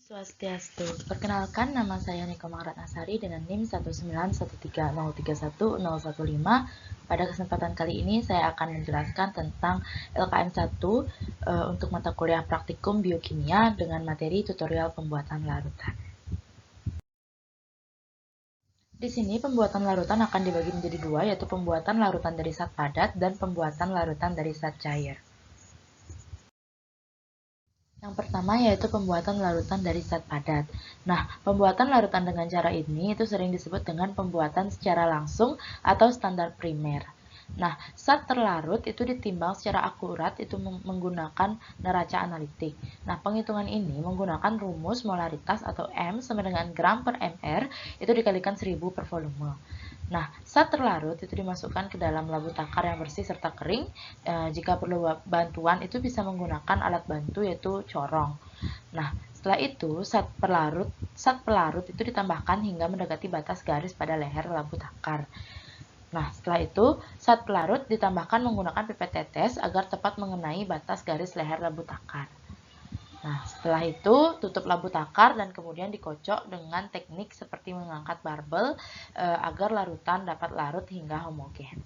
Swastiastu. Perkenalkan, nama saya Nikomal Ratnasari dengan NIM 19130311015. Pada kesempatan kali ini saya akan menjelaskan tentang LKM 1 untuk mata kuliah praktikum biokimia dengan materi tutorial pembuatan larutan. Di sini pembuatan larutan akan dibagi menjadi dua, yaitu pembuatan larutan dari zat padat dan pembuatan larutan dari zat cair. Yang pertama yaitu pembuatan larutan dari zat padat. Nah, pembuatan larutan dengan cara ini itu sering disebut dengan pembuatan secara langsung atau standar primer. Nah, zat terlarut itu ditimbang secara akurat itu menggunakan neraca analitik. Nah, penghitungan ini menggunakan rumus molaritas atau M sama dengan gram per mr itu dikalikan 1000 per volume. Nah, zat terlarut itu dimasukkan ke dalam labu takar yang bersih serta kering. Jika perlu bantuan itu bisa menggunakan alat bantu yaitu corong. Nah, setelah itu zat pelarut itu ditambahkan hingga mendekati batas garis pada leher labu takar. Nah, setelah itu zat pelarut ditambahkan menggunakan pipet tetes agar tepat mengenai batas garis leher labu takar. Nah, setelah itu tutup labu takar dan kemudian dikocok dengan teknik seperti mengangkat barbel agar larutan dapat larut hingga homogen.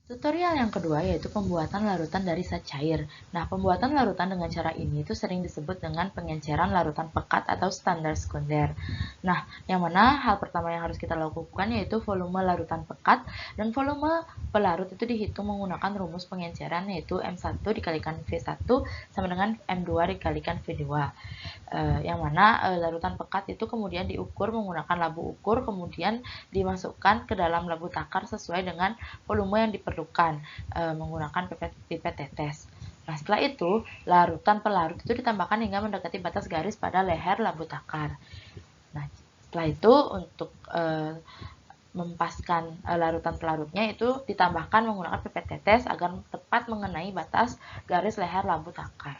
Tutorial yang kedua yaitu pembuatan larutan dari zat cair. Nah, pembuatan larutan dengan cara ini itu sering disebut dengan pengenceran larutan pekat atau standar sekunder. Nah, yang mana hal pertama yang harus kita lakukan yaitu volume larutan pekat dan volume pelarut itu dihitung menggunakan rumus pengenceran yaitu M1 dikalikan V1 sama dengan M2 dikalikan V2. Yang mana larutan pekat itu kemudian diukur menggunakan labu ukur, kemudian dimasukkan ke dalam labu takar sesuai dengan volume yang diperlukan menggunakan pipet tetes. Nah, setelah itu larutan pelarut itu ditambahkan hingga mendekati batas garis pada leher labu takar. Nah, setelah itu untuk mempaskan larutan pelarutnya itu ditambahkan menggunakan pipet tetes agar tepat mengenai batas garis leher labu takar.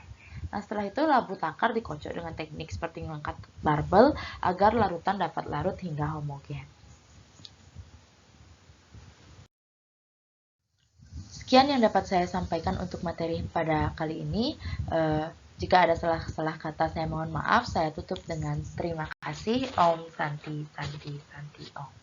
Nah, setelah itu labu takar dikocok dengan teknik seperti mengangkat barbel agar larutan dapat larut hingga homogen. Sekian yang dapat saya sampaikan untuk materi pada kali ini. Jika ada salah kata saya mohon maaf. Saya tutup dengan terima kasih. Om Santi Santi Santi Om.